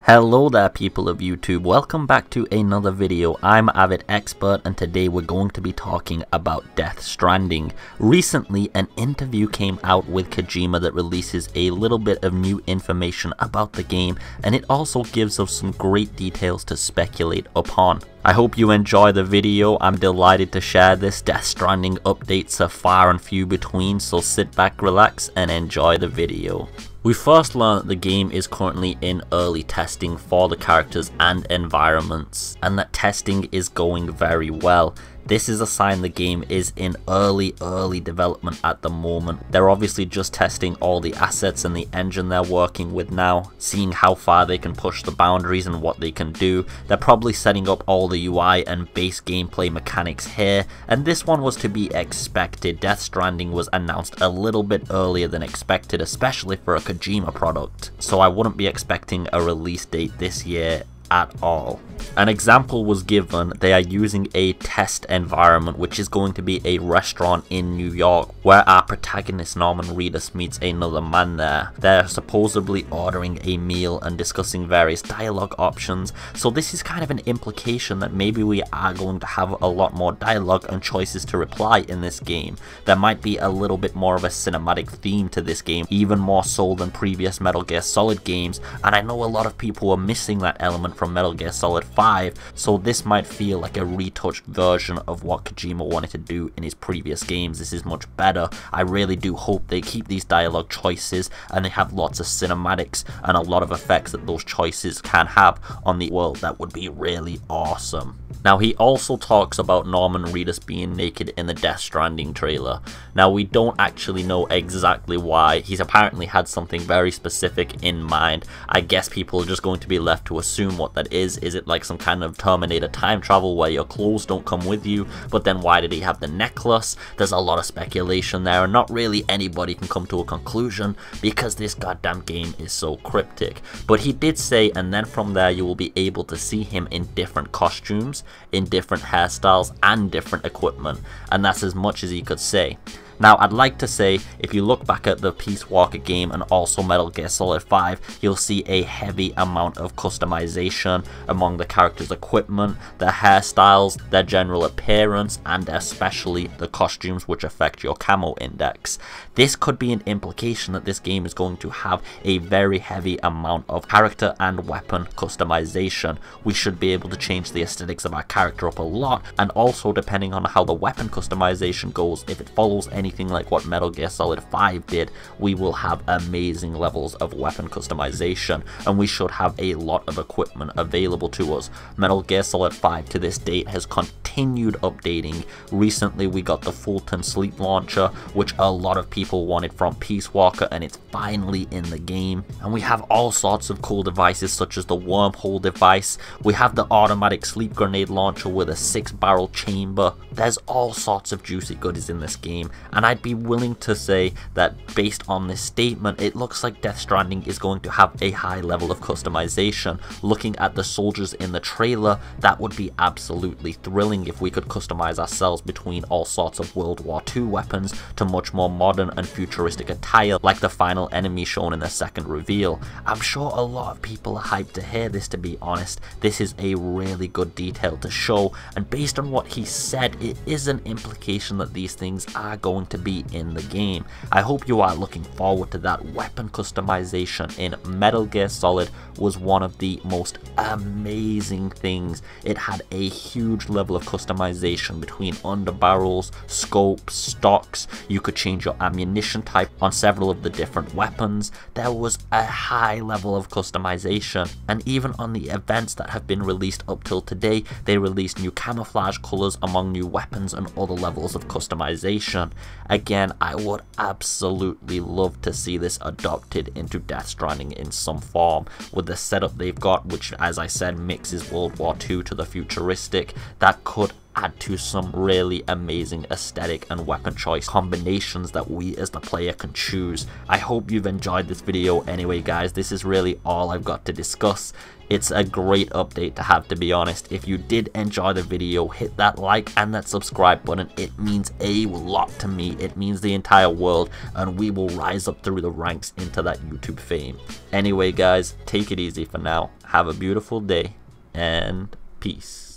Hello there people of YouTube, welcome back to another video. I'm AvidExpert and today we're going to be talking about Death Stranding. Recently an interview came out with Kojima that releases a little bit of new information about the game, and it also gives us some great details to speculate upon. I hope you enjoy the video. I'm delighted to share this. Death Stranding updates are far and few between, so sit back, relax and enjoy the video. We first learn that the game is currently in early testing for the characters and environments, and that testing is going very well. This is a sign the game is in early development at the moment. They're obviously just testing all the assets and the engine they're working with now, seeing how far they can push the boundaries and what they can do. They're probably setting up all the UI and base gameplay mechanics here, and this one was to be expected. Death Stranding was announced a little bit earlier than expected, especially for a Kojima product, so I wouldn't be expecting a release date this year at all. An example was given. They are using a test environment which is going to be a restaurant in New York where our protagonist Norman Reedus meets another man there. They're supposedly ordering a meal and discussing various dialogue options, so this is kind of an implication that maybe we are going to have a lot more dialogue and choices to reply in this game. There might be a little bit more of a cinematic theme to this game, even more so than previous Metal Gear Solid games, and I know a lot of people are missing that element from Metal Gear Solid 5, so this might feel like a retouched version of what Kojima wanted to do in his previous games. This is much better. I really do hope they keep these dialogue choices and they have lots of cinematics and a lot of effects that those choices can have on the world. That would be really awesome. Now, he also talks about Norman Reedus being naked in the Death Stranding trailer. Now, we don't actually know exactly why. He's apparently had something very specific in mind. I guess people are just going to be left to assume what that is. Is it like some kind of Terminator time travel where your clothes don't come with you? But then why did he have the necklace? There's a lot of speculation there, and not really anybody can come to a conclusion because this goddamn game is so cryptic. But he did say, and then from there you will be able to see him in different costumes, in different hairstyles and different equipment, and that's as much as he could say. Now, I'd like to say, if you look back at the Peace Walker game and also Metal Gear Solid 5, you'll see a heavy amount of customization among the characters' equipment, their hairstyles, their general appearance, and especially the costumes which affect your camo index. This could be an implication that this game is going to have a very heavy amount of character and weapon customization. We should be able to change the aesthetics of our character up a lot, and also depending on how the weapon customization goes, if it follows anything like what Metal Gear Solid 5 did, we will have amazing levels of weapon customization, and we should have a lot of equipment available to us. Metal Gear Solid 5 to this date has continued updating. Recently we got the Fulton Sleep Launcher, which a lot of people wanted from Peace Walker, and it's finally in the game. And we have all sorts of cool devices such as the wormhole device. We have the automatic sleep grenade launcher with a 6-barrel chamber. There's all sorts of juicy goodies in this game, and I'd be willing to say that based on this statement, it looks like Death Stranding is going to have a high level of customization. Looking at the soldiers in the trailer, that would be absolutely thrilling if we could customize ourselves between all sorts of World War II weapons to much more modern and futuristic attire like the final enemy shown in the second reveal. I'm sure a lot of people are hyped to hear this, to be honest. This is a really good detail to show, and based on what he said, it is an implication that these things are going to be in the game. I hope you are looking forward to that. Weapon customization in Metal Gear Solid was one of the most amazing things. It had a huge level of customization between underbarrels, scopes, stocks. You could change your ammunition type on several of the different weapons. There was a high level of customization, and even on the events that have been released up till today, they released new camouflage colors among new weapons and other levels of customization. Again, I would absolutely love to see this adopted into Death Stranding in some form. With the setup they've got, which as I said mixes World War II to the futuristic, that could add to some really amazing aesthetic and weapon choice combinations that we as the player can choose. I hope you've enjoyed this video. Anyway guys, this is really all I've got to discuss. It's a great update to have, to be honest. If you did enjoy the video, hit that like and that subscribe button. It means a lot to me. It means the entire world, and we will rise up through the ranks into that YouTube fame. Anyway guys, take it easy for now. Have a beautiful day, and peace.